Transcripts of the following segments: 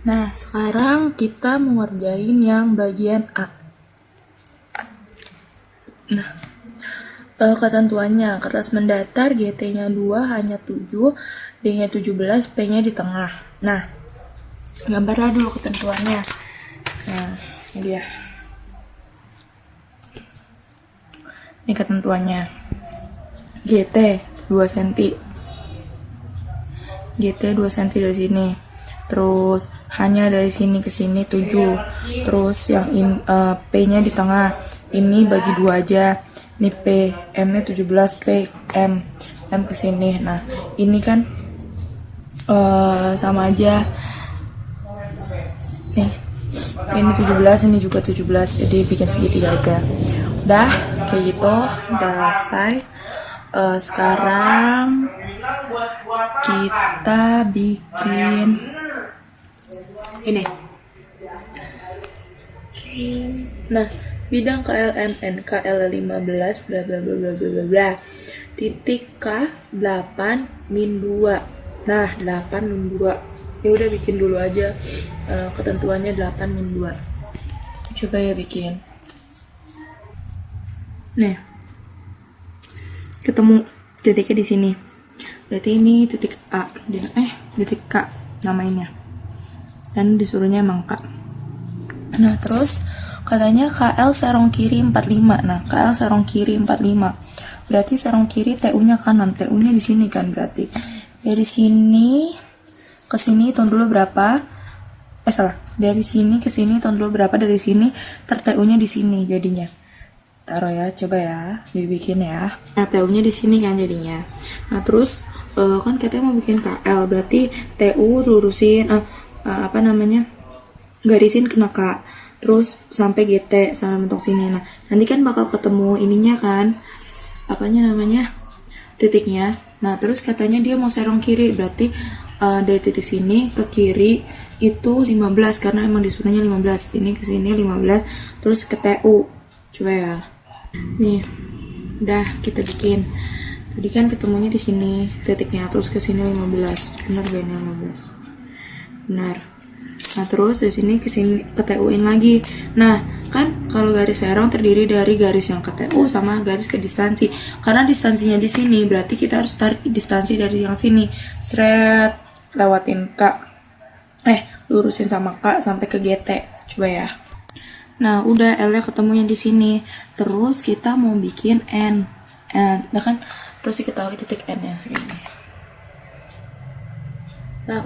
Nah, sekarang kita mengerjain yang bagian A. Nah, ketentuannya, kertas mendatar GT-nya 2 hanya 7, D-nya 17, P-nya di tengah. Nah, gambarlah dulu ketentuannya. Nah, ini dia. Ini ketentuannya. GT 2 cm. GT 2 cm dari sini. Terus hanya dari sini ke sini 7. Terus yang P-nya di tengah. Ini bagi 2 aja. Ini P, M-nya 17, P, M ke sini. Nah, ini kan sama aja. Nih. Ini 17, ini juga 17. Jadi bikin segitiga aja. Udah, kayak gitu. Udah selesai. Sekarang kita bikin ini. Nah, bidang KLMN KL15 bla bla bla bla bla bla. Titik K 8 min 2. Nah, 8 min 2. Ya udah bikin dulu aja ketentuannya 8 min 2. Coba ya bikin. Nih. Ketemu titiknya di sini. Berarti ini titik A, titik K namanya. Dan disuruhnya emang K. Nah, terus katanya KL serong kiri 45. Nah, KL serong kiri 45. Berarti serong kiri TU-nya kanan. TU-nya di sini kan berarti. Dari sini ke sini hitung dulu berapa? Dari sini ke sini hitung dulu berapa? Dari sini TU-nya di sini jadinya. Taruh ya, coba ya, dibikin ya. Nah, TU-nya di sini kan jadinya. Nah, terus kan katanya mau bikin KL, berarti TU lurusin garisin kena K. Terus sampai GT sampai mentok sini. Nah, nanti kan bakal ketemu ininya kan. Titiknya. Nah, terus katanya dia mau serong kiri, berarti dari titik sini ke kiri itu 15 karena emang disuruhnya 15. Ini ke sini 15, terus ke TU. Coba ya. Nih, udah kita bikin. Tadi kan ketemunya di sini titiknya, terus ke sini 15. Benar gak ini 15? Benar. Nah, terus dari sini ke sini ke TU-in lagi. Nah, kan kalau garis serong terdiri dari garis yang ke TU sama garis ke distansi. Karena distansinya di sini, berarti kita harus tarik distansi dari yang sini. Seret, lewatin K. Lurusin sama K sampai ke GT. Coba ya. Nah, udah L-nya ketemunya di sini. Terus kita mau bikin N. Nah kan, terus diketahui titik N ya segini. Nah,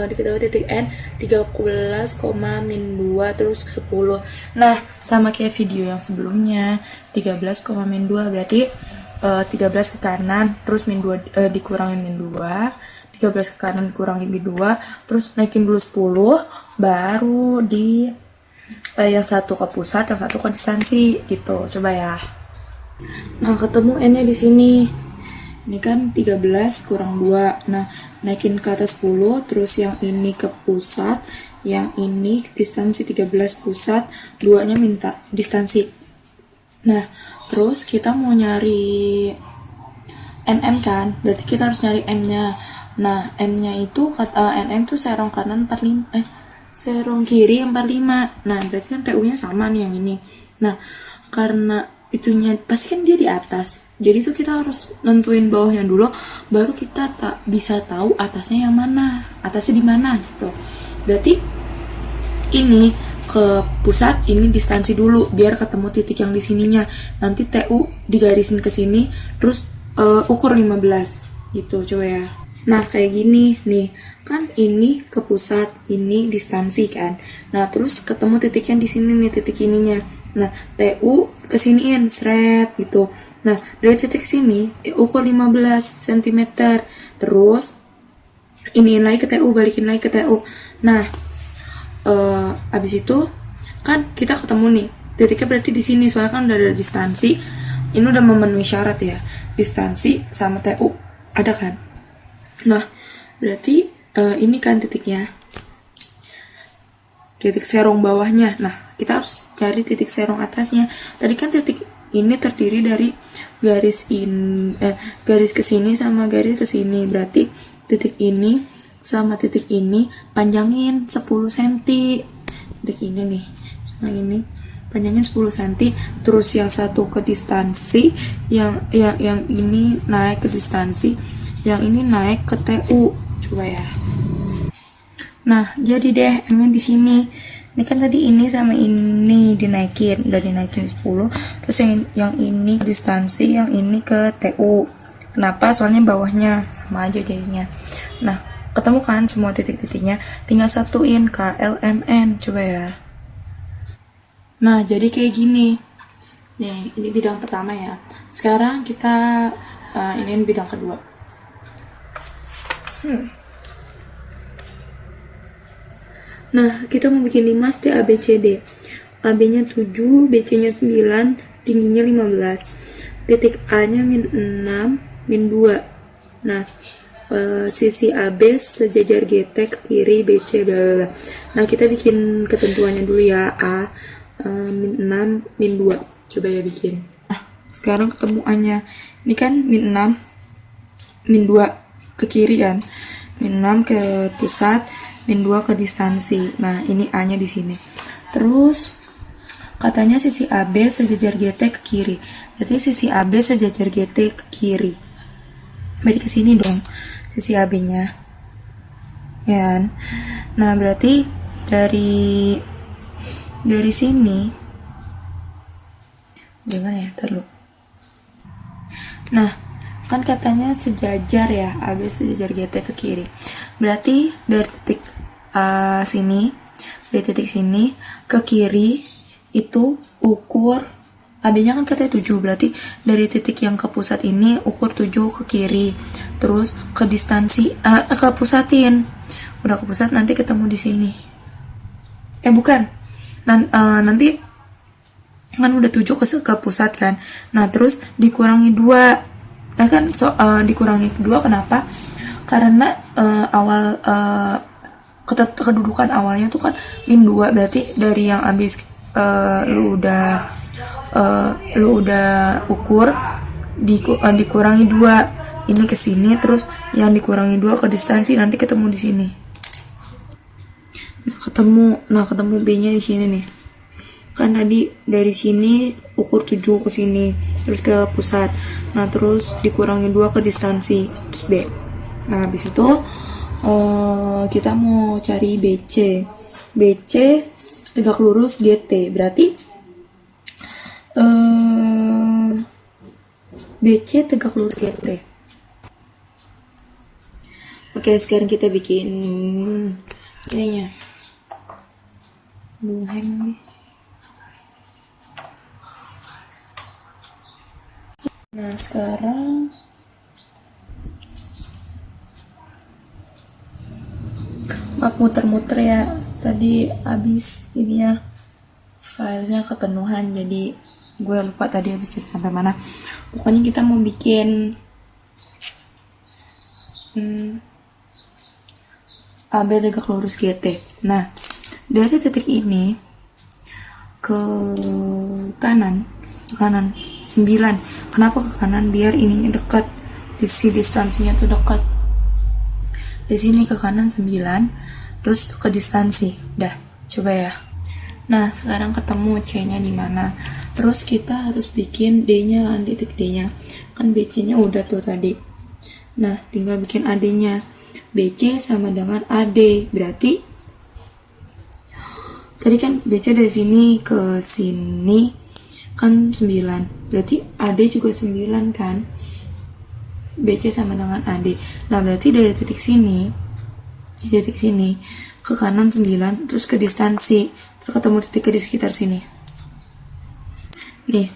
diketahui titik N 13, min 2 terus 10. Nah, sama kayak video yang sebelumnya, 13, min 2 berarti 13 ke kanan, terus min 2 dikurangin min 2. 13 ke kanan dikurangin min 2, terus naikin dulu 10, baru di yang satu ke pusat, yang satu ke distansi gitu. Coba ya. Nah, ketemu N-nya di sini. Ini kan 13 kurang 2. Nah, naikin ke atas 10, terus yang ini ke pusat, yang ini distansi 13 pusat, 2-nya minta distansi. Nah, terus kita mau nyari NM kan, berarti kita harus nyari M-nya. Nah, M-nya itu NM tuh serong kanan 45, serong kiri 45. Nah, berarti kan TU-nya sama nih yang ini. Nah, karena itunya pasti kan dia di atas. Jadi tuh kita harus nentuin bawahnya dulu, baru kita bisa tahu atasnya yang mana, atasnya di mana gitu. Berarti ini ke pusat, ini distansi dulu biar ketemu titik yang di sininya. Nanti TU digarisin ke sini, terus ukur 15 gitu. Coba ya. Nah, kayak gini nih, kan ini ke pusat, ini distansi kan. Nah, terus ketemu titik yang di sini nih, titik ininya. Nah, TU kesiniin, seret gitu. Nah, dari titik sini ukur 15 cm. Terus iniin lagi ke TU, balikin lagi ke TU. Nah, abis itu kan kita ketemu nih, titiknya berarti di sini, soalnya kan udah ada distansi. Ini udah memenuhi syarat ya, distansi sama TU ada kan. Nah, berarti ini kan titiknya, titik serong bawahnya. Nah, kita harus cari titik serong atasnya. Tadi kan titik ini terdiri dari garis kesini sama garis kesini. Berarti titik ini sama titik ini panjangin 10 cm. Titik ini nih sama ini panjangnya 10 cm, terus yang satu ke distansi, yang ini naik ke distansi, yang ini naik ke TU. Coba ya. Nah, jadi deh M-nya di sini. Ini kan tadi ini sama ini dinaikin, udah dinaikin 10. Terus yang ini ke distansi, yang ini ke TU. Kenapa? Soalnya bawahnya sama aja jadinya. Nah, ketemu kan semua titik-titiknya, tinggal satuin KLMN. Coba ya. Nah, jadi kayak gini. Nih, ini bidang pertama ya. Sekarang kita ini bidang kedua. Nah, kita mau bikin limas di ABCD. AB-nya 7, BC-nya 9, tingginya 15. Titik A-nya -6, -2. Nah, sisi AB sejajar GT ke kiri, BC, bla bla bla. Nah, kita bikin ketentuannya dulu ya. A -6, -2. Coba ya bikin. Nah, sekarang ketemu A-nya. Ini kan -6, -2 ke kiri kan. -6 ke pusat, -2 ke distansi. Nah, ini A-nya di sini. Terus katanya sisi AB sejajar GT ke kiri. Berarti sisi AB sejajar GT ke kiri. Balik ke sini dong sisi AB-nya. Ya kan? Nah, berarti dari sini gimana ya? Terlalu. Nah, kan katanya sejajar ya, AB sejajar GT ke kiri. Berarti dari titik sini, dari titik sini ke kiri itu ukur AB-nya kan katanya 7, berarti dari titik yang ke pusat ini ukur 7 ke kiri. Terus ke distansi ke pusatin. Udah ke pusat, nanti ketemu di sini. Bukan. Nanti kan udah 7 ke pusat kan. Nah, terus dikurangi 2. Dikurangi 2 kenapa? Karena awal kedudukan awalnya tuh kan -2, berarti dari yang habis lu udah ukur dikurangi 2 ini ke sini, terus yang dikurangi 2 ke distansi, nanti ketemu di sini. Nah, ketemu B-nya di sini nih. Kan tadi dari sini ukur 7 ke sini, terus ke pusat. Nah, terus dikurangi 2 ke distansi, terus B. Nah, habis itu kita mau cari BC. BC tegak lurus GT. Berarti BC tegak lurus GT. Oke, sekarang kita bikin ininya. Hang nih. Nah, sekarang maaf muter-muter ya, tadi habis ininya filenya kepenuhan, jadi gue lupa tadi habis sampai mana. Pokoknya kita mau bikin AB tegak lurus GT. Nah, dari titik ini ke kanan 9. Kenapa ke kanan? Biar ininya dekat, distansinya tuh dekat. Di sini ke kanan 9, terus ke distansi. Dah, coba ya. Nah, sekarang ketemu C-nya di mana? Terus kita harus bikin D-nya kan, titik D-nya. Kan BC-nya udah tuh tadi. Nah, tinggal bikin AD-nya. BC sama dengan AD. Berarti tadi kan BC dari sini ke sini kan 9. Berarti AD juga 9 kan? BC sama dengan AD. Nah, berarti dari titik sini ke kanan 9, terus ke distansi, terus ketemu titik di sekitar sini. Nih,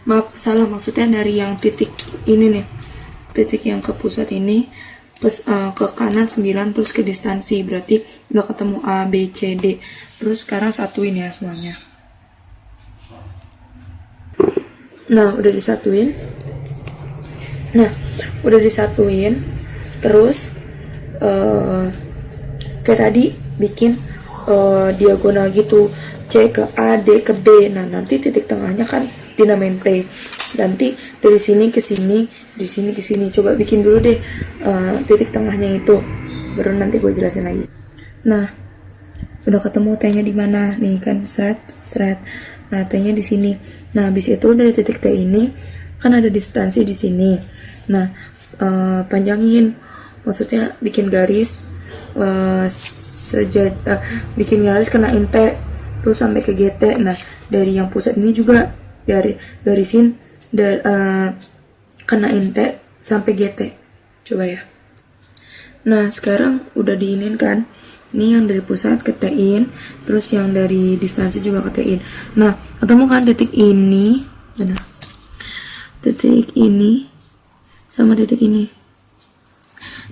maaf salah, maksudnya dari yang titik ini nih, titik yang ke pusat ini, terus ke kanan 9, terus ke distansi, berarti udah ketemu A, B, C, D. Terus sekarang satuin ya semuanya. Nah, udah disatuin. Terus kayak tadi bikin diagonal gitu, C ke A, D ke B. Nah, nanti titik tengahnya kan dinamain T. Nanti dari sini ke sini, dari sini ke sini. Coba bikin dulu deh titik tengahnya itu. baru nanti gue jelasin lagi. Nah, udah ketemu T-nya di mana nih kan, seret. Nah, T-nya di sini. Nah, habis itu dari titik T ini kan ada distansi di sini. Nah, panjangin, maksudnya bikin garis bikin garis kenain T terus sampai ke GT. Nah, dari yang pusat ini juga garisin kenain T sampai GT. Coba ya. Nah, sekarang udah diinin kan. Ini yang dari pusat ketein, terus yang dari distansi juga ketein. Nah, ketemu kan titik ini, mana? Titik ini sama titik ini.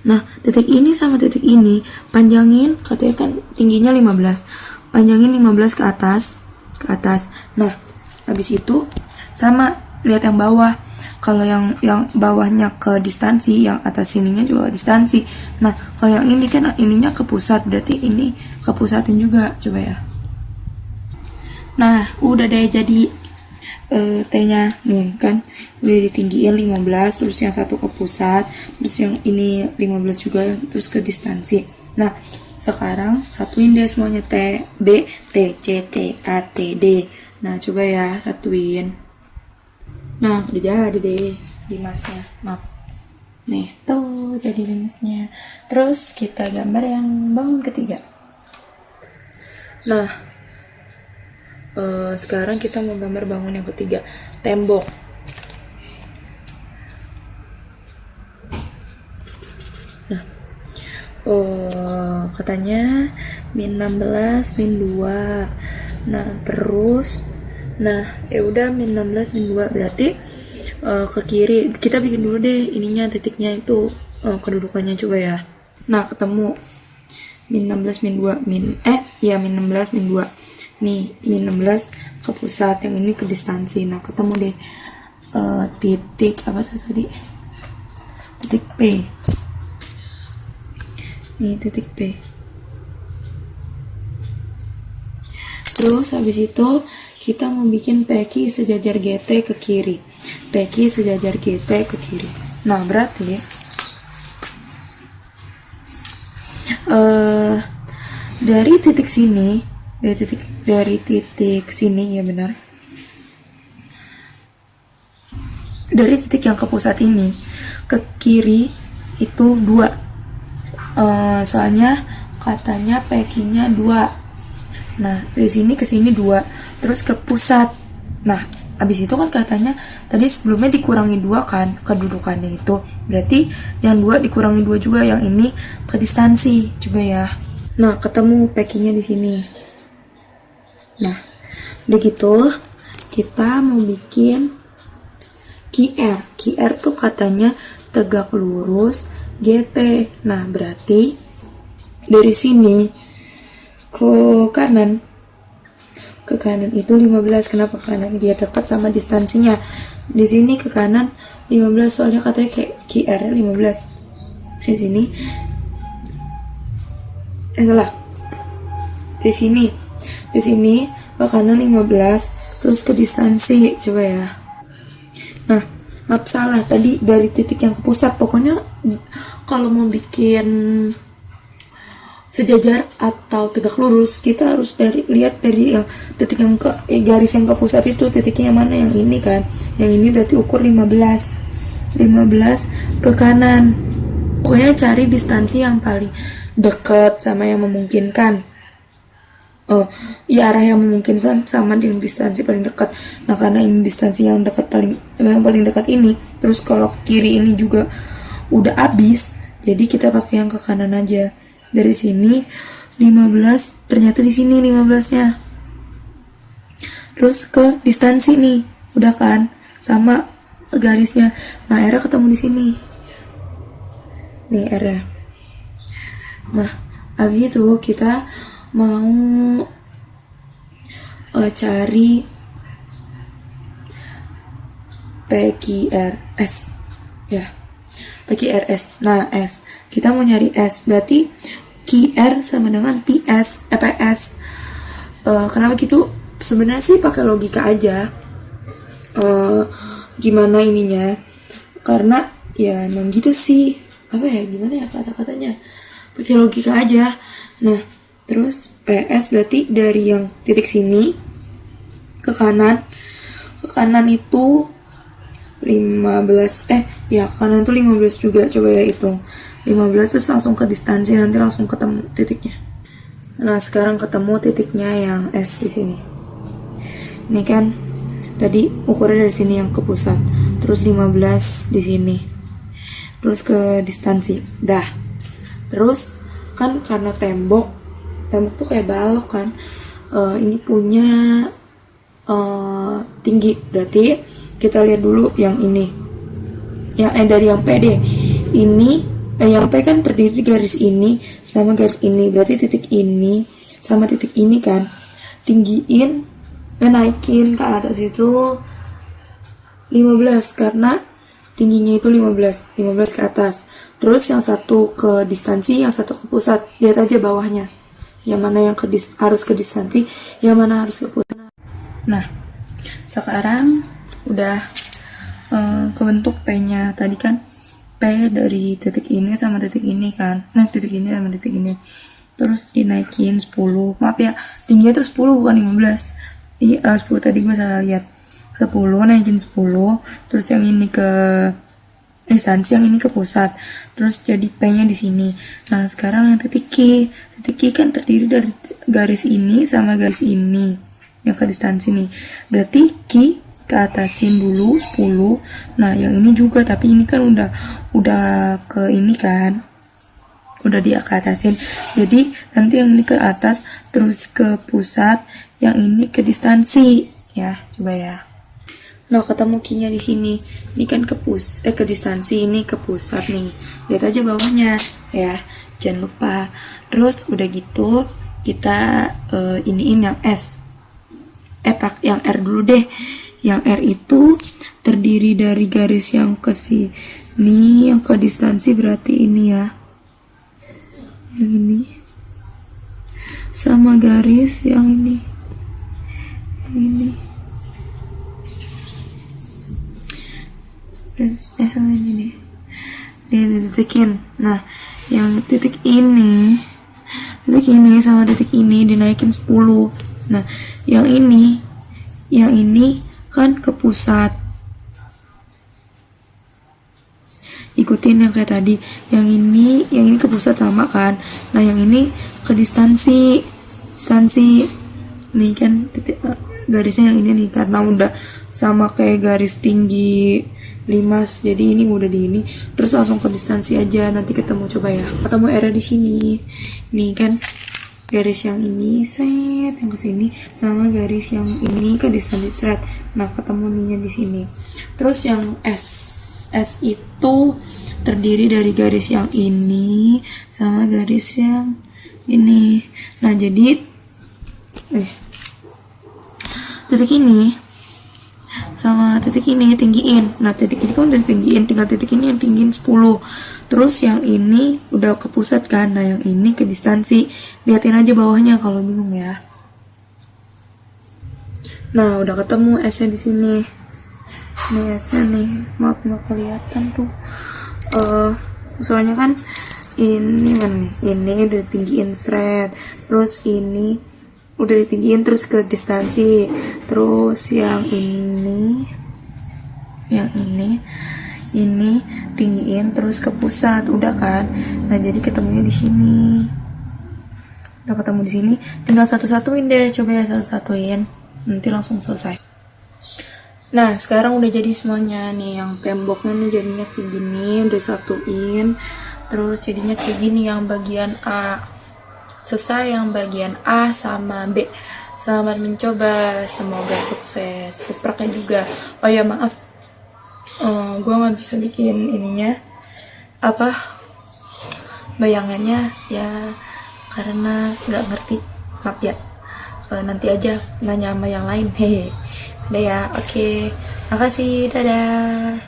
Nah, titik ini sama titik ini panjangin, katanya kan tingginya 15. Panjangin 15 ke atas. Nah, habis itu sama lihat yang bawah. Kalau yang bawahnya ke distansi, yang atas sininya juga distansi. Nah, kalau yang ini kan ininya ke pusat, berarti ini ke pusatin juga. Coba ya. Nah, udah deh jadi T-nya nih kan udah ditinggiin 15, terus yang satu ke pusat, terus yang ini 15 juga, terus ke distansi. Nah, sekarang satuin deh semuanya, T, B, T, C, T, A, T, D. Nah, coba ya satuin. Nah, udah jadi deh limasnya. Maaf. Nih, tuh jadi limasnya. Terus kita gambar yang bangun ketiga. Nah, sekarang kita mau gambar bangun yang ketiga, tembok. Nah, katanya min 16 min 2. Nah, terus ya udah min 16 min 2 berarti ke kiri. Kita bikin dulu deh ininya, titiknya itu kedudukannya, coba ya. Nah, ketemu min 16 min 2 min 16 min 2. Nih, min 16 ke pusat, yang ini ke distansi. Nah, ketemu deh titik apa tadi? Titik P. Nih, titik P. Terus habis itu kita mau bikin PQ sejajar GT ke kiri. PQ sejajar GT ke kiri. Nah, berarti dari titik sini, dari titik sini ya benar. Dari titik yang ke pusat ini ke kiri itu 2. Soalnya katanya PQ-nya 2. Nah, dari sini ke sini 2, terus ke pusat. Nah, abis itu kan katanya tadi sebelumnya dikurangi 2 kan kedudukannya itu. Berarti yang 2 dikurangi 2 juga, yang ini ke distansi. Coba ya. Nah, ketemu PQ-nya di sini. Nah, udah gitu kita mau bikin QR. QR tuh katanya tegak lurus GT. Nah, berarti dari sini ke kanan itu 15. Kenapa kanan? Biar dekat sama distansinya. Di sini ke kanan 15, soalnya katanya kayak QR 15. Di sini salah. Di sini ke kanan 15, terus ke distansi. Coba ya. Nah, maaf salah tadi dari titik yang ke pusat. Pokoknya kalau mau bikin sejajar atau tegak lurus, kita harus lihat dari yang titik yang ke garis yang ke pusat itu titiknya yang mana, yang ini kan. Yang ini berarti ukur 15 ke kanan. Pokoknya cari distansi yang paling dekat sama yang memungkinkan. Arah yang memungkinkan sama dengan distansi paling dekat. Nah, karena ini distansi yang dekat paling dekat ini, terus kalau ke kiri ini juga udah habis, jadi kita pakai yang ke kanan aja. Dari sini 15, ternyata di sini 15-nya. Terus ke distansi nih, udah kan? Sama garisnya. Nah, R ketemu di sini. Nih R. Nah, habis itu kita mau cari PQRS ya. PQRS. Nah, S. Kita mau nyari S. Berarti QR sama dengan PS. Kenapa gitu? Sebenarnya sih pakai logika aja. Gimana ininya? Karena ya emang gitu sih. Apa ya? Gimana ya kata-katanya? pakai logika aja. Nah terus PS berarti dari yang titik sini ke kanan itu 15, ya kanan itu 15 juga, coba ya hitung 15 terus langsung ke distansi, nanti langsung ketemu titiknya. Nah sekarang ketemu titiknya yang S di sini. Ini kan tadi ukurnya dari sini yang ke pusat, terus 15 di sini, terus ke distansi. Dah. Terus kan karena tembok tuh kayak balok kan, ini punya tinggi, berarti kita lihat dulu yang ini, yang dari yang P deh. Ini yang P kan terdiri garis ini sama garis ini, berarti titik ini sama titik ini kan tinggiin, naikin ke atas itu 15 karena tingginya itu 15 ke atas. Terus yang satu ke distansi, yang satu ke pusat. Lihat aja bawahnya, yang mana yang harus ke distansi, yang mana harus ke pusat. Nah sekarang udah kebentuk P-nya. Tadi kan P dari titik ini sama titik ini kan, nah titik ini sama titik ini, terus dinaikin 10, maaf ya tingginya tuh 10 bukan 15. 10 tadi gue salah lihat, 10 naikin 10, terus yang ini ke distansi, yang ini ke pusat, terus jadi P-nya di sini. Nah sekarang yang titik Q kan terdiri dari garis ini sama garis ini yang ke distansi nih, berarti Q ke atasin dulu 10. Nah yang ini juga, tapi ini kan udah ke ini kan, udah di ke atasin, jadi nanti yang ini ke atas terus ke pusat, yang ini ke distansi ya. Coba ya. Nah ketemu Q-nya di sini. Ini kan ke distansi, ini ke pusat nih. Lihat aja bawahnya ya, jangan lupa. Terus udah gitu kita iniin yang S. Yang R dulu deh. Yang R itu terdiri dari garis yang ke sini, yang ke distansi berarti ini ya, yang ini, sama garis yang ini, sama ini nih, dititikin. Nah yang titik ini sama titik ini dinaikin 10. Nah yang ini kan ke pusat, ikutin yang kayak tadi. Yang ini ke pusat sama kan. Nah yang ini ke distansi nih kan titik, garisnya yang ini nih, karena udah sama kayak garis tinggi 5, jadi ini udah di ini, terus langsung ke distansi aja, nanti ketemu. Coba ya, ketemu area di sini nih kan, garis yang ini set yang ke sini sama garis yang ini ke distansi set. Nah ketemu nih di sini. Terus yang S itu terdiri dari garis yang ini sama garis yang ini. Nah jadi titik ini sama titik ini tinggiin. Nah titik ini kan udah tinggiin, tinggal titik ini yang tinggiin 10. Terus yang ini udah ke pusat kan, nah yang ini ke distansi. Liatin aja bawahnya kalau bingung ya. Nah udah ketemu S-nya di sini. Nih S-nya nih, maaf nggak kelihatan tuh. Soalnya kan ini udah ditinggiin seret, terus ini udah ditinggiin terus ke distansi, terus yang ini tinggiin terus ke pusat, udah kan. Nah jadi ketemunya di sini. Udah ketemu di sini, tinggal satu-satuin deh. Coba ya satu-satuin, nanti langsung selesai. Nah sekarang udah jadi semuanya nih. Yang temboknya nih jadinya kayak gini, udah satuin. Terus jadinya kayak gini yang bagian A. Selesai yang bagian A sama B. Selamat mencoba, semoga sukses. Kupraknya juga. Oh ya maaf, gue nggak bisa bikin ininya bayangannya ya, karena nggak ngerti, maaf ya. Nanti aja nanya sama yang lain. Hehe. Udah ya, oke. Makasih, dadah.